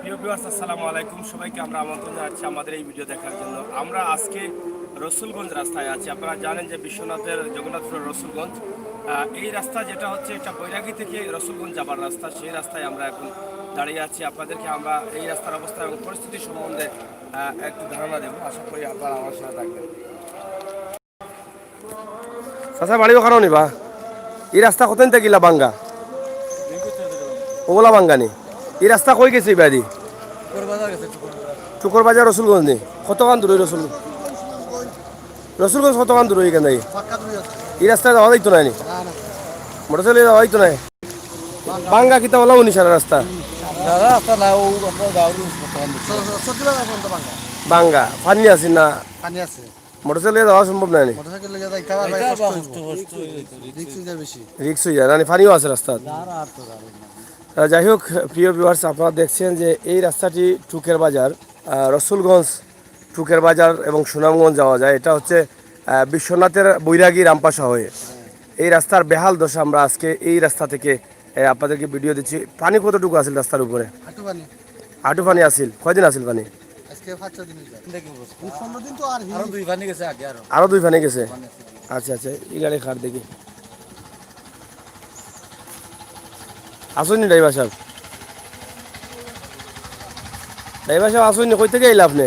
প্রিয় ভিউয়ার্স আসসালামু আলাইকুম, সবাইকে আমরা আমন্ত্রণ জানাচ্ছি আমাদের এই ভিডিও দেখার জন্য। আমরা আজকে রসুলগঞ্জ রাস্তায় আছি। আপনারা জানেন যে বিশ্বনাথের জগন্নাথপুরের রসুলগঞ্জ, এই রাস্তা যেটা হচ্ছে এটা বৈরাগী থেকে রসুলগঞ্জ যাবার রাস্তা, সেই রাস্তায় আমরা এখন দাঁড়িয়ে আছি। আপনাদেরকে আমরা এই রাস্তার অবস্থা এবং পরিস্থিতি সম্বন্ধে একটু ধারণা দেবো। আশা করি আপনারা আমার সাথে থাকবেন। চাচা বাড়ি ওখানেও নিবা? এই রাস্তা কতদিন থাকিলা বাঙ্গা? ওগুলা বাঙ্গানি। এই রাস্তা কই গেছে বাড়ি? চুকর বাজার রসুলগঞ্জ নেই? কতক্ষণ দূর রসুলগঞ্জ কতক্ষণ দূর এখান থেকে? এই রাস্তায় যাওয়া যাইতো না? মোটর সাইকেলে যাওয়া যাইতো না? বাঙ্গা কিতা বলা উনি সারা রাস্তা বাঙ্গা পানি আছে না? মোটর সাইকেলে যাওয়া সম্ভব নাই? রিক্স হয়ে যায়, পানিও আছে রাস্তা। যাই হোক প্রিয় ভিউয়ার্স, আপনারা দেখছেন যে এই রাস্তাটি টুকের বাজার, রসুলগঞ্জ, টুকের বাজার এবং সুনামগঞ্জ যাওয়া যায়। এটা হচ্ছে বিশ্বনাথের বৈরাগী রামপাশা হয়ে। এই রাস্তার বেহাল দশা। আমরা আজকে এই রাস্তা থেকে আপনাদেরকে ভিডিও দিচ্ছি। পানি কতটুকু আছিল রাস্তার উপরে? হাঁটু পানি আছিল। কয়দিন আছিল পানি? আরো দুই পানি গেছে। আচ্ছা আচ্ছা, এই গাড়ি খাট দেখি আসুন ড্রাইভার সাহেব। ড্রাইভার সাহেব আসুন, কই থেকে এলে আপনি?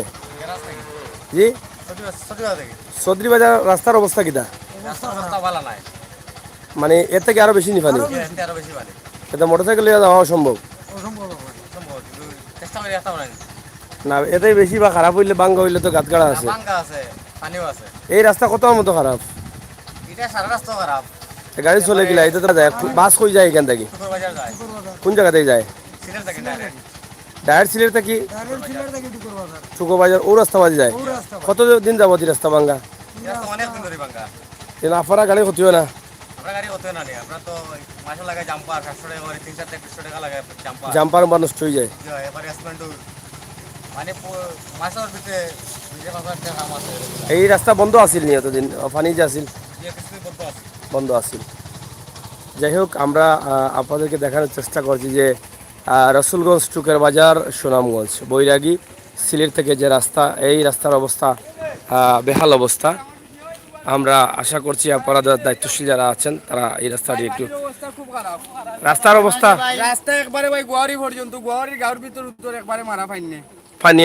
জি, চৌধুরী বাজার রাস্তার অবস্থা কিটা? মানে এর থেকে আরো বেশি নি পানি? এটা মোটর সাইকেল যাওয়া অসম্ভব না? এতে বেশি বা খারাপ হইলে বাঙ্গা হইলে তো গাতগাড়া আছে। এই রাস্তা কত মতো খারাপ? গাড়ি চলে গেলে এটা তো যায়। বাস কই যায় এখান থেকে? কোন জায়গা থেকে যায়? ডাইরেক্ট সিলেট থেকে চুকো বাজার ও রাস্তা বাজে যায়? কতদিন যাবো রাস্তা ভাঙ্গা? আপনারা গাড়ি ক্ষতি হয় না? জাম্পার বা নষ্ট হয়ে যায়। এই রাস্তা বন্ধ আছিল নি এতদিন? পানি যে আছিল বন্ধ আছিল। যাই হোক, আমরা আপনাদেরকে দেখানোর চেষ্টা করছি যে রসুলগঞ্জ, টুকের বাজার, সুনামগঞ্জ, বৈরাগী, সিলেট থেকে যে রাস্তা, এই রাস্তার অবস্থা বেহাল অবস্থা। আমরা আশা করছি আপনারা দায়িত্বশীল যারা আছেন তারা এই রাস্তাটি একটু রাস্তার অবস্থা রাস্তা একবারে ভাই গুয়াহাটি পর্যন্ত, গুয়াহাটির গাঁর ভিতর উত্তর একবারে মারা পাইনি পানি।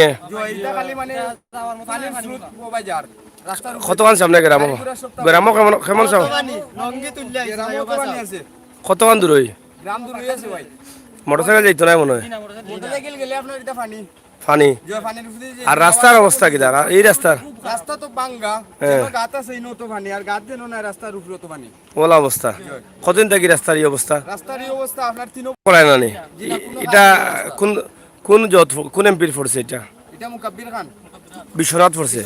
কতক্ষণ সামনে গ্রাম? গ্রাম কেমন কতক্ষণ দূর? মোটর সাইকেল যাইতো না মনে হয়? পানি। আর রাস্তার অবস্থা কি দাঁড়া? এই রাস্তার রাস্তা তো বাঙ্গা, গাত আছে নতো পানি, আর গাত যেন না রাস্তার উপরে তো পানি। ওলা অবস্থা। কতদিন থাকি রাস্তার এই অবস্থা? রাস্তার এই অবস্থা আপনার তিন পড়ায় না নি? এটা কোন কোন কোন এমপির ফোর্স? এটা এটা মুকাব্বির খান বিশ্বনাথ ফোর্সে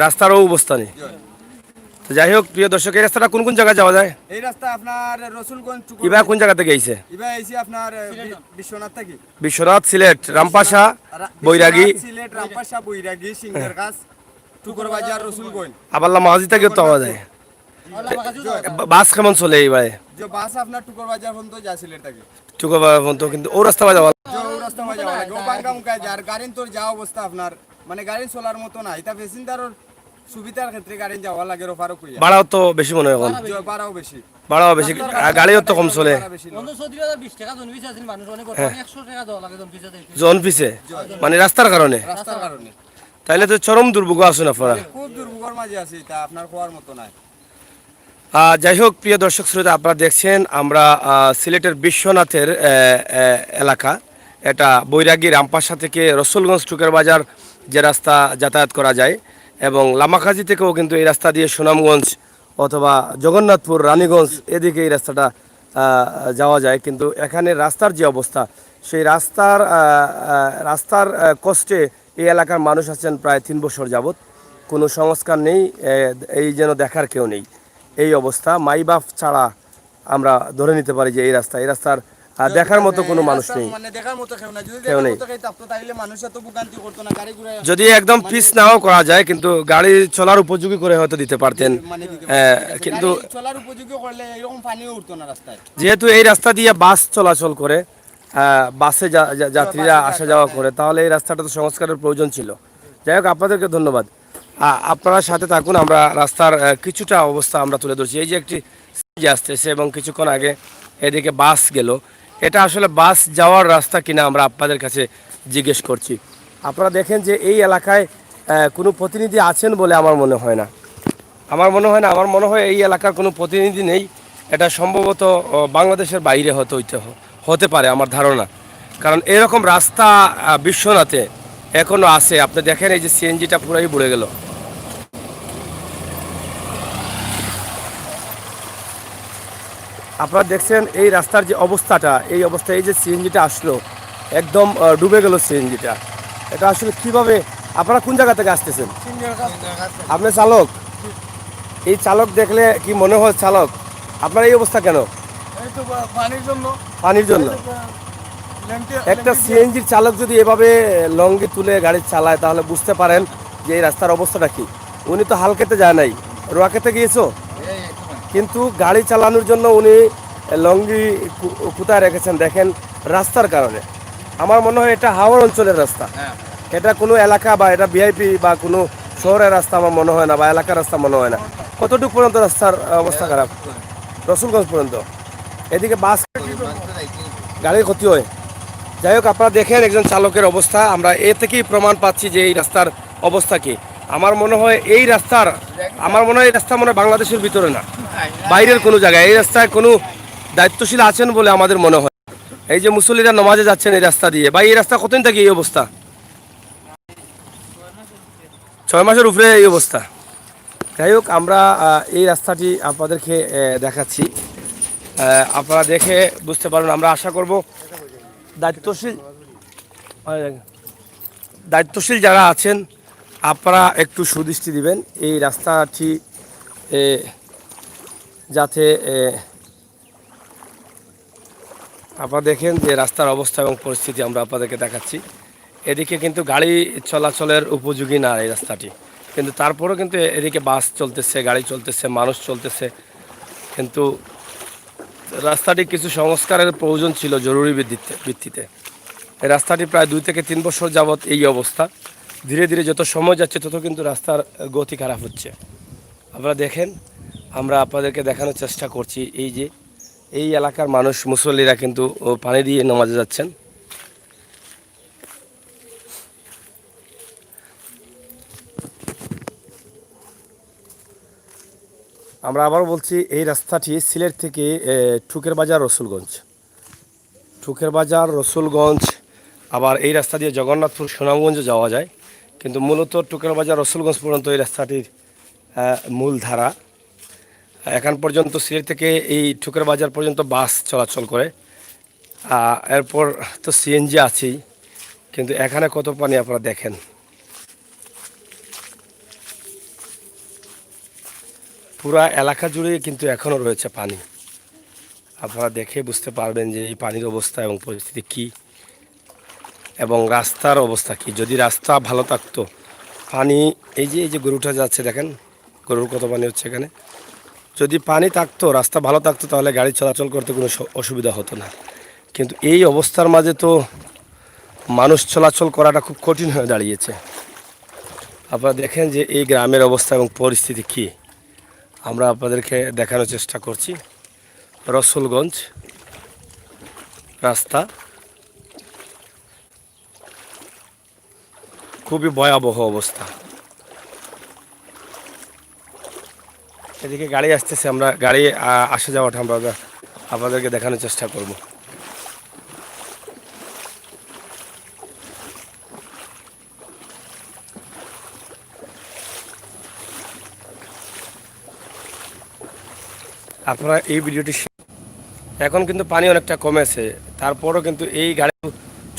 রাস্তারও অবস্থা নেই। তো যাই হোক প্রিয় দর্শক, এই রাস্তাটা কোন কোন জায়গায় যাওয়া যায়? এই রাস্তা আপনার রসুলগঞ্জ, ইবা কোন জায়গা থেকে গেছে? ইবা আইছি আপনার বিশ্বনাথ থেকে। বিশ্বনাথ, সিলেট, রামপাশা, বৈরাগী, সিলেট, রামপাশা, বৈরাগী, সিংহের কাছ, টুকর বাজার, রসুলগঞ্জ, আবার লামাহাজি থেকে তো পাওয়া যায়। বাস কেমন চলে এইবার? যে বাস আপনার টুকর বাজার পর্যন্ত যায় সিলেট থেকে। টুকর বাজার পর্যন্ত, কিন্তু ও রাস্তা যাওয়া রাস্তা যাওয়া লাগে, ও বাঙ্গা মুখায় যায়। আর গাড়ি তোর যা অবস্থা আপনার, মানে গাড়ি চলার মতো না। এটা প্যাসেঞ্জারের সুবিধার ক্ষেত্রে গাড়ি যাওয়া লাগে। রোফারও কইয়া ভাড়াও তো বেশি মনে হয় এখন? ভাড়াও বেশি, ভাড়াও বেশি, গাড়িও তো কম চলে। জন পিছে মানে রাস্তার কারণে? রাস্তার কারণে। তাইলে তো চরম দুর্ভোগ আছেন আপনারা। খুব দুর্ভোগের মাঝে আছে, এটা আপনার কোয়ার মতো নাই। যাই হোক প্রিয় দর্শক শ্রোতা, আপনারা দেখছেন আমরা সিলেটের বিশ্বনাথের এলাকা। এটা বৈরাগী রামপাশা থেকে রসুলগঞ্জ, টুকের বাজার যে রাস্তা যাতায়াত করা যায়, এবং লামাখাজি থেকেও কিন্তু এই রাস্তা দিয়ে সুনামগঞ্জ অথবা জগন্নাথপুর, রানীগঞ্জ এদিকে এই রাস্তাটা যাওয়া যায়। কিন্তু এখানে রাস্তার যে অবস্থা, সেই রাস্তার কষ্টে এই এলাকার মানুষ আছেন প্রায় 3 বছর যাবৎ। কোনো সংস্কার নেই, এই যেন দেখার কেউ নেই। এই অবস্থা মাই বাপ ছাড়া আমরা ধরে নিতে পারি যে এই রাস্তার দেখার মতো কোনো মানুষ নেই। কেউ নেই। যদি একদম পিস নাও করা যায়, কিন্তু গাড়ি চলার উপযোগী করে হয়তো দিতে পারতেন। কিন্তু যেহেতু এই রাস্তা দিয়ে বাস চলাচল করে, বাসে যাত্রীরা আসা যাওয়া করে, তাহলে এই রাস্তাটা তো সংস্কারের প্রয়োজন ছিল। যাই হোক, আপনাদেরকে ধন্যবাদ। আপনারা সাথে থাকুন, আমরা রাস্তার কিছুটা অবস্থা আমরা তুলে ধরছি। এই যে একটি সিএনজি আসতেছে এবং কিছুক্ষণ আগে এদিকে বাস গেল, এটা আসলে বাস যাওয়ার রাস্তা কিনা আমরা আপনাদের কাছে জিজ্ঞেস করছি। আপনারা দেখেন যে এই এলাকায় কোনো প্রতিনিধি আছেন বলে আমার মনে হয় না। আমার মনে হয় এই এলাকার কোনো প্রতিনিধি নেই। এটা সম্ভবত বাংলাদেশের বাইরে হতে পারে আমার ধারণা। কারণ এরকম রাস্তা বিশ্বনাথে এখনো আছে। আপনি দেখেন এই যে সিএনজিটা পুরাই বুড়ে গেল। আপনারা দেখছেন এই রাস্তার যে অবস্থাটা, এই অবস্থায় এই যে সিএনজিটা আসলো, একদম ডুবে গেল সিএনজিটা। এটা আসলে কিভাবে, আপনারা কোন জায়গা থেকে আসতেছেন? আপনি চালক? এই চালক দেখলে কি মনে হয় চালক? আপনার এই অবস্থা কেন? পানির জন্য। একটা সিএনজির চালক যদি এভাবে লঙ্গি তুলে গাড়ি চালায়, তাহলে বুঝতে পারেন যে এই রাস্তার অবস্থাটা কি। উনি তো হাল খেতে যায় নাই, রোয়া খেতে গিয়েছো, কিন্তু গাড়ি চালানোর জন্য উনি লঙ্গি কোথায় রেখেছেন দেখেন, রাস্তার কারণে। আমার মনে হয় এটা হাওড় অঞ্চলের রাস্তা, এটা কোনো এলাকা বা এটা ভিআইপি বা কোনো শহরের রাস্তা আমার মনে হয় না, বা এলাকার রাস্তা মনে হয় না। কতটুকু পর্যন্ত রাস্তার অবস্থা খারাপ? রসুলগঞ্জ পর্যন্ত। এদিকে বাস গাড়ির ক্ষতি হয়। যাই হোক, আপনারা দেখেন একজন চালকের অবস্থা, আমরা এ থেকেই প্রমাণ পাচ্ছি যে এই রাস্তার অবস্থা কি। আমার মনে হয় এই রাস্তা মনে হয় বাংলাদেশের ভিতরে না, বাইরের কোনো জায়গায়। এই রাস্তায় কোনো দায়িত্বশীল আছেন বলে আমাদের মনে হয়। এই যে মুসল্লিরা নামাজে যাচ্ছেন এই রাস্তা দিয়ে, বা এই রাস্তা কতদিন থেকে এই অবস্থা? 6 মাসের উপরে এই অবস্থা। যাই হোক, আমরা এই রাস্তাটি আপনাদেরকে দেখাচ্ছি, আপনারা দেখে বুঝতে পারবেন। আমরা আশা করব দায়িত্বশীল যারা আছেন, আপনারা একটু সুদৃষ্টি দিবেন এই রাস্তাটি যাতে আপনারা দেখেন যে রাস্তার অবস্থা এবং পরিস্থিতি আমরা আপনাদেরকে দেখাচ্ছি। এদিকে কিন্তু গাড়ি চলাচলের উপযোগী না এই রাস্তাটি, কিন্তু তারপরেও কিন্তু এদিকে বাস চলতেছে, গাড়ি চলতেছে, মানুষ চলতেছে। কিন্তু রাস্তাটি কিছু সংস্কারের প্রয়োজন ছিল জরুরি ভিত্তিতে। এই রাস্তাটি প্রায় 2 থেকে 3 বছর যাবৎ এই অবস্থা। ধীরে ধীরে যত সময় যাচ্ছে তত কিন্তু রাস্তার গতি খারাপ হচ্ছে। আপনারা দেখেন, আমরা আপনাদেরকে দেখানোর চেষ্টা করছি এই যে এই এলাকার মানুষ, মুসল্লিরা কিন্তু পানি দিয়ে নামাজে যাচ্ছেন। আমরা আবার বলছি, এই রাস্তাটি সিলেট থেকে ঠুকের বাজার রসুলগঞ্জ, আবার এই রাস্তা দিয়ে জগন্নাথপুর সুনামগঞ্জ যাওয়া যায়। কিন্তু মূলত টুকের বাজার রসুলগঞ্জ পর্যন্ত এই রাস্তাটির মূল ধারা। এখন পর্যন্ত সিলেট থেকে এই ঠুকের বাজার পর্যন্ত বাস চলাচল করে। এরপর তো সিএনজি আছেই, কিন্তু এখানে কত পানি আপনারা দেখেন। পুরা এলাকা জুড়ে কিন্তু এখনও রয়েছে পানি। আপনারা দেখে বুঝতে পারবেন যে এই পানির অবস্থা এবং পরিস্থিতি কি, এবং রাস্তার অবস্থা কি। যদি রাস্তা ভালো থাকতো, পানি এই যে গরুটা যাচ্ছে দেখেন, গরুর কত পানি হচ্ছে এখানে। যদি পানি থাকতো, রাস্তা ভালো থাকতো, তাহলে গাড়ি চলাচল করতে কোনো অসুবিধা হতো না। কিন্তু এই অবস্থার মাঝে তো মানুষ চলাচল করাটা খুব কঠিন হয়ে দাঁড়িয়েছে। আপনারা দেখেন যে এই গ্রামের অবস্থা এবং পরিস্থিতি কি, আমরা আপনাদেরকে দেখানোর চেষ্টা করছি। রসুলগঞ্জ রাস্তা খুবই ভয়াবহ অবস্থা। এদিকে গাড়ি আসতেছে, আমরা গাড়ি আসা যাওয়াটা আমরা আপনাদেরকে দেখানোর চেষ্টা করব। আপনারা এই ভিডিওটি, এখন কিন্তু পানি অনেকটা কমেছে, তারপরও কিন্তু এই গাড়ি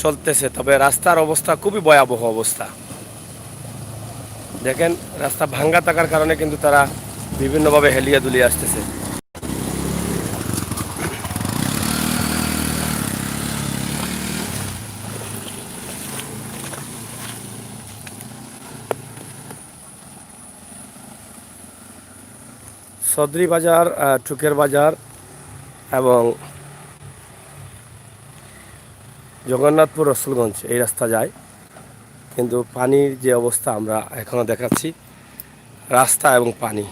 চলতেছে, তবে রাস্তার অবস্থা খুবই ভয়াবহ অবস্থা। দেখেন, রাস্তা ভাঙ্গা থাকার কারণে কিন্তু তারা বিভিন্নভাবে হেলিয়া দুলিয়ে আসতেছে। সদরি বাজার, ঠুকের বাজার এবং জগন্নাথপুর রসুলগঞ্জ এই রাস্তা যায়, কিন্তু পানির যে অবস্থা আমরা এখনও দেখাচ্ছি, রাস্তা এবং পানি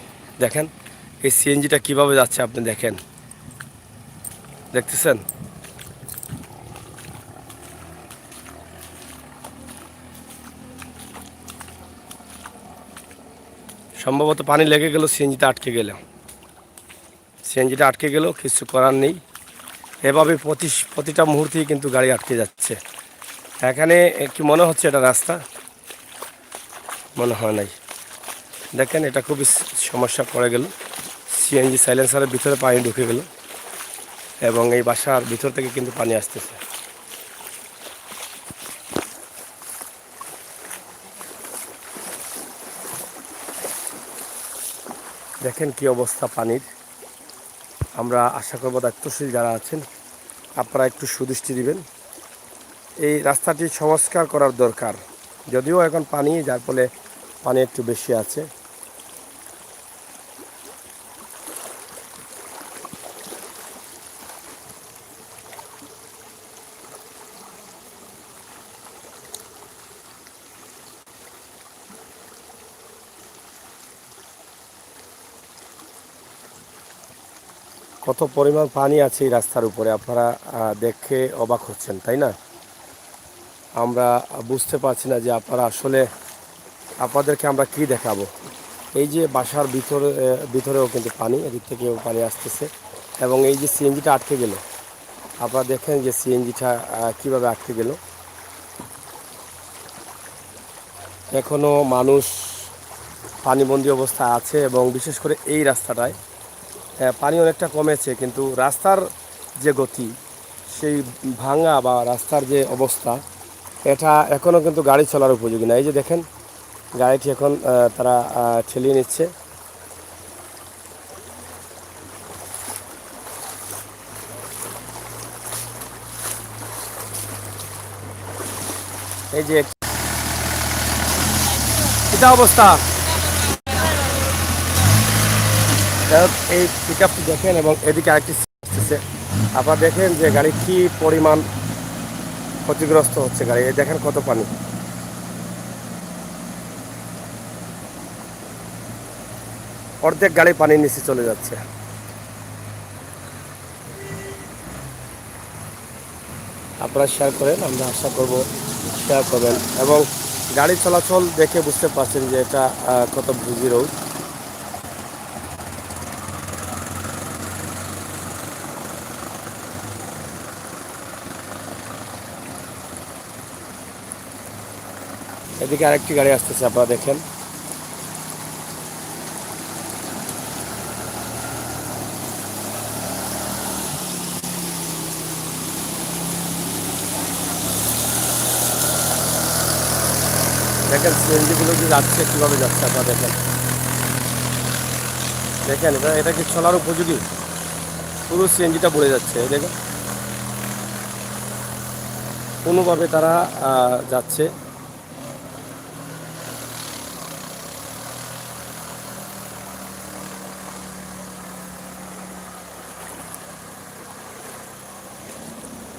দেখেন। এই সিএনজিটা কিভাবে যাচ্ছে আপনি দেখেন, দেখতেছেন? সম্ভবত পানি লেগে গেল, সিএনজিটা আটকে গেল, সিএনজিটা আটকে গেল, কিছু করার নেই। এভাবে প্রতিটা মুহূর্তেই কিন্তু গাড়ি আটকে যাচ্ছে। এখানে কি মনে হচ্ছে এটা রাস্তা? মনে হয় নাই। দেখেন, এটা খুবই সমস্যা পড়ে গেল। সিএনজি সাইলেন্সারের ভিতরে পানি ঢুকে গেল এবং এই বাসার ভিতর থেকে কিন্তু পানি আসতেছে। দেখেন কি অবস্থা পানির। আমরা আশা করব দায়িত্বশীল যারা আছেন আপনারা একটু সুদৃষ্টি দিবেন। এই রাস্তাটি সংস্কার করার দরকার, যদিও এখন পানি, যার ফলে পানি একটু বেশি আছে। কত পরিমাণ পানি আছে এই রাস্তার উপরে, আপনারা দেখে অবাক হচ্ছেন, তাই না? আমরা বুঝতে পারছি না যে আপনারা আসলে, আপনাদেরকে আমরা কি দেখাবো। এই যে বাসার ভিতরেও কিন্তু পানি, এদিক থেকেও পানি আসতেছে এবং এই যে সিএনজিটা আটকে গেল, আপনারা দেখেন যে সিএনজিটা কীভাবে আটকে গেল। এখনও মানুষ পানিবন্দী অবস্থায় আছে এবং বিশেষ করে এই রাস্তাটায় পানি অনেকটা কমেছে, কিন্তু রাস্তার যে গতি, সেই ভাঙা বা রাস্তার যে অবস্থা, এটা এখনও কিন্তু গাড়ি চলার উপযোগী না। এই যে দেখেন, গাড়িটি এখন তারা ঠেলিয়ে নিচ্ছে। এই যে এটা অবস্থা, এই পিক আপটি দেখেন এবং এদিকে আরেকটি আসতেছে। আপনারা দেখেন যে গাড়ি কি পরিমাণ ক্ষতিগ্রস্ত হচ্ছে গাড়ি। এই দেখেন কত পানি, অর্ধেক গাড়ি পানির নিচে চলে যাচ্ছে। আপনারা শেয়ার করেন, আমরা আশা করব শেয়ার করবেন এবং গাড়ি চলাচল দেখে বুঝতে পারছেন যে এটা কত বুঝি রোড। এদিকে আরেকটি গাড়ি আসতেছে, আপনারা দেখেন। দেখেন সিএনজিগুলো যে যাচ্ছে, কীভাবে যাচ্ছে আপনারা দেখেন। দেখেন এটা কি চলার উপযোগী? পুরো সিএনজিটা পড়ে যাচ্ছে। দেখেন কোনোভাবে তারা যাচ্ছে।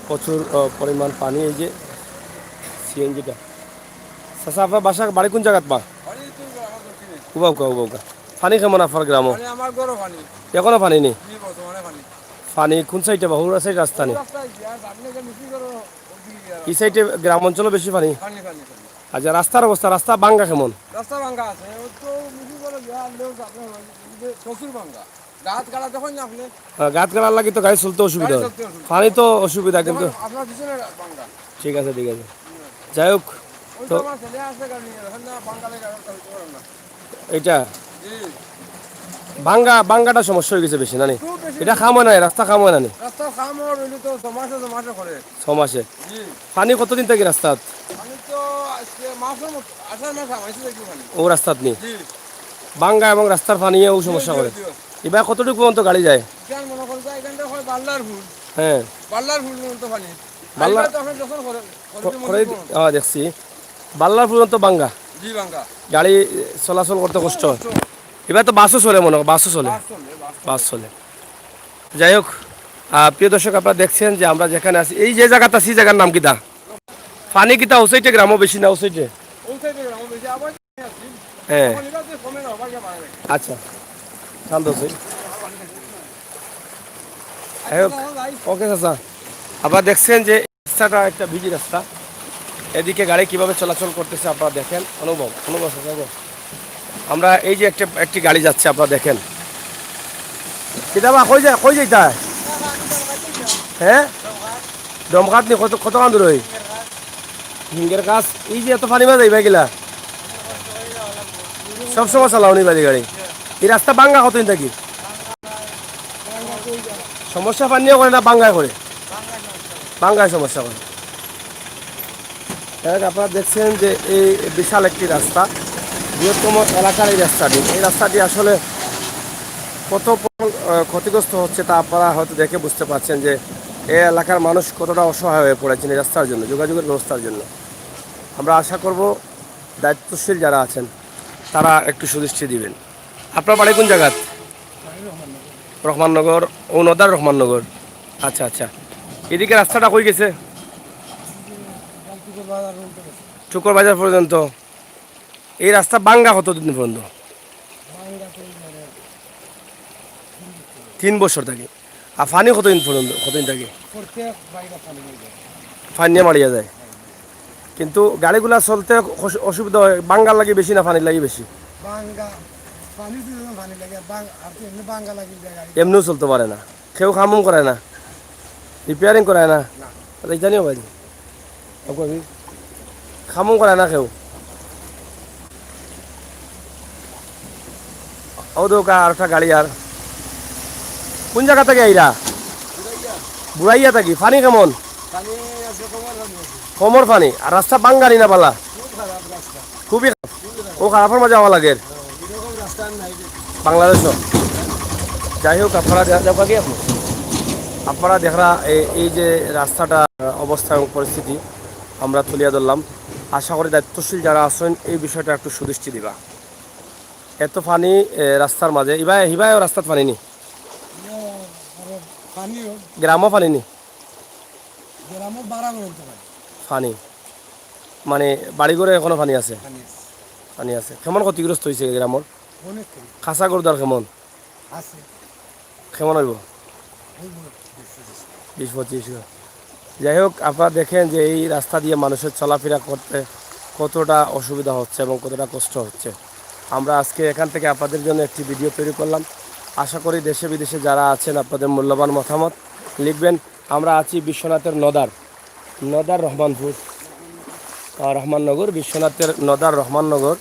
প্রচুর পরিমাণ পানি। এই যে সিএনজিটা। চাচা, আপনার বাসা বাড়ি কোন জায়গাত পা? উবাউকা। পানি কেমন আপনার গ্রাম? এখনো পানি নেই? পানি কোন সাইডে বা হুড়া সাইড রাস্তা নেই? এই সাইডে গ্রাম অঞ্চলে বেশি পানি। আচ্ছা, রাস্তার অবস্থা, রাস্তা ভাঙ্গা কেমন? রাস্তা ভাঙ্গা আছে, তো মিশি করে প্রচুর ভাঙ্গা। গাছ গাড়া যখন আপনি গাছ গাড়ার লাগি তো গাড়ি চলতে অসুবিধা হয়, পানি তো অসুবিধা, কিন্তু আপনার পিছনে ভাঙ্গা। ঠিক আছে। যাই হোক, ওই তো তো আমার ছেলে আছে গাড়ি এখন না বাঙ্গালে গাড়ি চলতে পারে না। এটা জি, ভাঙ্গাটা সমস্যা হয়ে গেছে বেশি, না নি? খুব বেশি। এটা খাম হয় না, রাস্তা খাম হয় না নি? রাস্তা খাম হওয়ার হইলে তো জমাসে করে। 6 মাসে জি, পানি কতদিন থেকে রাস্তাত? আমি তো আজকে মাসের মতো 18 মাস আমাইছি দেখি পানি। ও রাস্তাত নি জি, ভাঙ্গা এবং রাস্তার পানিও সমস্যা করে। এবার কতটুকু পর্যন্ত গাড়ি যায়? কেন মনে করেন এখানটা হয় বাল্লার ফুল, হ্যাঁ, বাল্লার ফুল পর্যন্ত পানি। বাল্লা- তো আপনি যখন দেখছি বাল্লার পর্যন্ত ভাঙ্গা, জি ভাঙ্গা গাড়ি চলাচল করতে কষ্ট হয়। এবার তো বাসও চলে, মনে হয় বাসও চলে, বাস চলে, বাস বাস চলে। যাই হোক, প্রিয় দর্শক আপনারা দেখছেন যে আমরা যেখানে আছি এই যে জায়গাটা আছি জায়গার নাম কিতা পানি কিতা ওসাইটে গ্রামও বেশি না ওসাইটে ওই সাইডে গ্রাম বেশি আবার আসছি হ্যাঁ আমার নিবাসে কমে না বাকি বাইরে আচ্ছা শান্ত হচ্ছে ওকে চাচা আপনারা দেখছেন যে রাস্তাটা একটা ভিজি রাস্তা এদিকে গাড়ি কিভাবে চলাচল করতেছে আপনারা দেখেন অনুভব অনুভব চাচা আমরা এই যে একটি গাড়ি যাচ্ছে আপনারা দেখেন কিতাবা কই যাইতা হ্যাঁ দমঘাট নি কত কান দূর হিঙ্গের কাজ এই যে এত পানি বাজাই গিলা সবসময় চালাও নি বাড়ি গাড়ি এই রাস্তা বাঙ্গা কতদিন থাকি সমস্যা পানিও করে না বাঙ্গায় করে বাঙ্গায় সমস্যা করে আপনারা দেখছেন যে এই বিশাল একটি রাস্তা বৃহত্তম এলাকার এই রাস্তাটি আসলে কত ক্ষতিগ্রস্ত হচ্ছে তা আপনারা হয়তো দেখে বুঝতে পারছেন যে এই এলাকার মানুষ কতটা অসহায় হয়ে পড়েছেন এই রাস্তার জন্য যোগাযোগের ব্যবস্থার জন্য আমরা আশা করব দায়িত্বশীল যারা আছেন তারা একটু সুদৃষ্টি দিবেন আপনার বাড়ি কোন জায়গাত রহমাননগর ও নদার রহমাননগর আচ্ছা আচ্ছা এদিকে রাস্তাটা কই গেছে টুকর বাজার পর্যন্ত এই রাস্তা বাঙ্গা কতদিন পর্যন্ত 3 বছর থাকে আর ফানি কতদিন থাকে ফানি মারিয়া যায় কিন্তু গাড়িগুলা চলতে অসুবিধা হয় বাঙ্গার লাগে বেশি না ফানির লাগে বেশি এমনিও চলতে পারে না কেউ খামুম করে না রিপেয়ারিং করে না জানিও ভাই খামুম করে না কেউ ও দোকা আর একটা গাড়ি আর কোন জায়গা থেকে আইরা বুড়াইয়া থাকি ফানি কেমন কমর ফানি আর রাস্তা বাঙ্গারি না পালা খুবই ও খারাপের মাঝে হওয়া লাগে বাংলাদেশও যাই হোক আপনারা দেখরা এই যে রাস্তাটা অবস্থা এবং পরিস্থিতি আমরা তুলিয়া ধরলাম আশা করি দায়িত্বশীল যারা আছেন এই বিষয়টা একটু সুদৃষ্টি দিবা এত পানি রাস্তার মাঝে হিবায়ও রাস্তার পানি নি গ্রামও পানি নি পানি মানে বাড়িঘরে এখনো পানি আছে পানি আছে কেমন ক্ষতিগ্রস্ত হয়েছে গ্রামের খাসা গরুদার কেমন কেমন হইব 20-25 যাই হোক আপনারা দেখেন যে এই রাস্তা দিয়ে মানুষের চলাফেরা করতে কতটা অসুবিধা হচ্ছে এবং কতটা কষ্ট হচ্ছে আমরা আজকে এখান থেকে আপনাদের জন্য একটি ভিডিও তৈরি করলাম আশা করি দেশে বিদেশে যারা আছেন আপনাদের মূল্যবান মতামত লিখবেন আমরা আছি বিশ্বনাথের নদার রহমানপুর রহমাননগর বিশ্বনাথের নদার রহমাননগর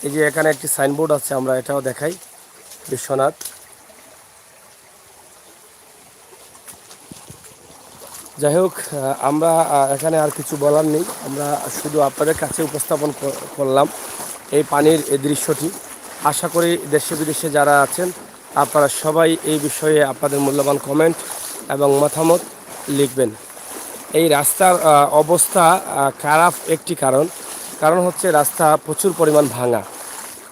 এই যে এখানে একটি সাইনবোর্ড আছে আমরা এটাও দেখাই বিশ্বনাথ যাই হোক আমরা এখানে আর কিছু বলার নেই আমরা শুধু আপনাদের কাছে উপস্থাপন করলাম এই পানির এই দৃশ্যটি আশা করি দেশে বিদেশে যারা আছেন আপনারা সবাই এই বিষয়ে আপনাদের মূল্যবান কমেন্ট এবং মতামত লিখবেন এই রাস্তার অবস্থা খারাপ একটি কারণ হচ্ছে রাস্তা প্রচুর পরিমাণ ভাঙা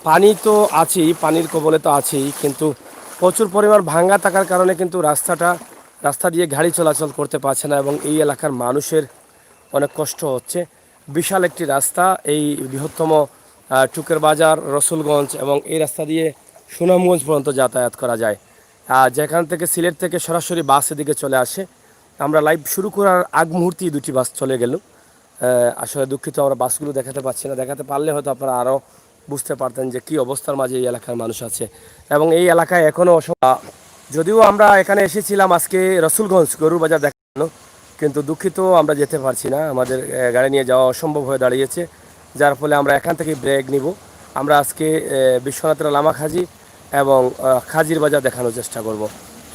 পানি তো আছেই পানির কবলে তো আছেই কিন্তু প্রচুর পরিমাণ ভাঙা থাকার কারণে কিন্তু রাস্তা দিয়ে গাড়ি চলাচল করতে পারছে না এবং এই এলাকার মানুষের অনেক কষ্ট হচ্ছে বিশাল একটি রাস্তা এই বৃহত্তম টুকের বাজার রসুলগঞ্জ এবং এই রাস্তা দিয়ে সুনামগঞ্জ পর্যন্ত যাতায়াত করা যায় যেখান থেকে সিলেট থেকে সরাসরি বাস এদিকে চলে আসে আমরা লাইভ শুরু করার আগ মুহূর্তেই 2টি বাস চলে গেল আসলে দুঃখিত আমরা বাসগুলো দেখাতে পারছি না দেখাতে পারলে হয়তো আপনারা আরও বুঝতে পারতেন যে কী অবস্থার মাঝে এই এলাকার মানুষ আছে এবং এই এলাকায় এখনও যদিও আমরা এখানে এসেছিলাম আজকে রসুলগঞ্জ গরুর বাজার দেখানো কিন্তু দুঃখিত আমরা যেতে পারছি না আমাদের গাড়ি নিয়ে যাওয়া অসম্ভব হয়ে দাঁড়িয়েছে যার ফলে আমরা এখান থেকে ব্রেক নিব আমরা আজকে বিশ্বনাথের লামাখাজি এবং খাজির বাজার দেখানোর চেষ্টা করব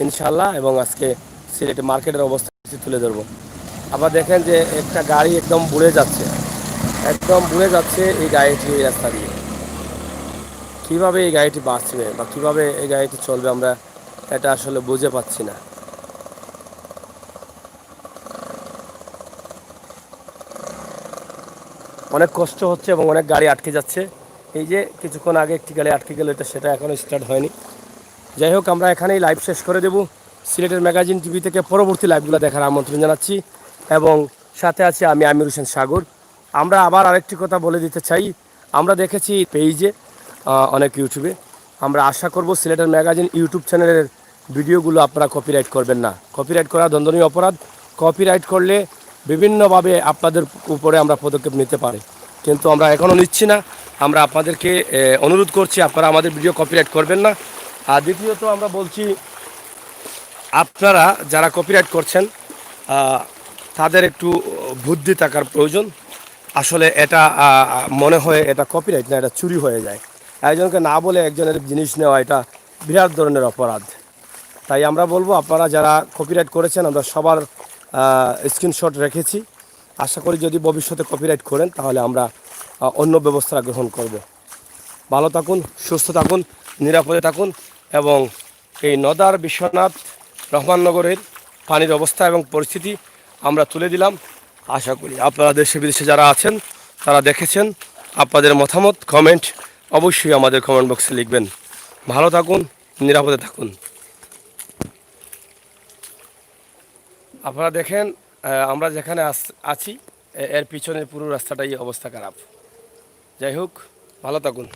ইনশাআল্লাহ এবং আজকে সিলেট মার্কেটের অবস্থা তুলে ধরবো আবার দেখেন যে একটা গাড়ি একদম বুড়ে যাচ্ছে এই গাড়িটি এই রাস্তা দিয়ে কীভাবে এই গাড়িটি বাঁচবে বা কীভাবে এই গাড়িটি চলবে আমরা এটা আসলে বুঝে পাচ্ছি না অনেক কষ্ট হচ্ছে এবং অনেক গাড়ি আটকে যাচ্ছে এই যে কিছুক্ষণ আগে একটি গাড়ি আটকে গেল সেটা এখনো স্টার্ট হয়নি যাই হোক, আমরা এখানেই লাইভ শেষ করে দেব। সিলেটের ম্যাগাজিন টিভি থেকে পরবর্তী লাইভগুলো দেখার আমন্ত্রণ জানাচ্ছি এবং সাথে আছে আমি আমির হোসেন সাগর। আমরা আবার আরেকটি কথা বলে দিতে চাই, আমরা দেখেছি পেজে অনেক ইউটিউবে, আমরা আশা করব সিলেটের ম্যাগাজিন ইউটিউব চ্যানেলের ভিডিওগুলো আপনারা কপিরাইট করবেন না। কপিরাইট করা দণ্ডনীয় অপরাধ। কপিরাইট করলে বিভিন্নভাবে আপনাদের উপরে আমরা পদক্ষেপ নিতে পারি, কিন্তু আমরা এখনও নিচ্ছি না। আমরা আপনাদেরকে অনুরোধ করছি আপনারা আমাদের ভিডিও কপিরাইট করবেন না। আর দ্বিতীয়ত আমরা বলছি, আপনারা যারা কপিরাইট করছেন তাদের একটু বুদ্ধি থাকার প্রয়োজন। আসলে এটা মনে হয় এটা কপিরাইট না, এটা চুরি হয়ে যায়। একজনকে না বলে একজনের জিনিস নেওয়া এটা বিরাট ধরনের অপরাধ। তাই আমরা বলবো আপনারা যারা কপিরাইট করেছেন, আমরা সবার স্ক্রিনশট রেখেছি। আশা করি যদি ভবিষ্যতে কপিরাইট করেন তাহলে আমরা অন্য ব্যবস্থা গ্রহণ করব। ভালো থাকুন, সুস্থ থাকুন, নিরাপদে থাকুন এবং এই নদার বিশ্বনাথ রহমাননগরের পানির অবস্থা এবং পরিস্থিতি আমরা তুলে দিলাম। আশা করি আপনারা দেশে বিদেশে যারা আছেন তারা দেখেছেন। আপনাদের মতামত কমেন্ট অবশ্যই আমাদের কমেন্ট বক্সে লিখবেন। ভালো থাকুন, নিরাপদে থাকুন। আপনারা দেখেন আমরা যেখানে আছি এর পিছনের পুরো রাস্তাটাই অবস্থা খারাপ। যাই হোক, ভালো থাকুন।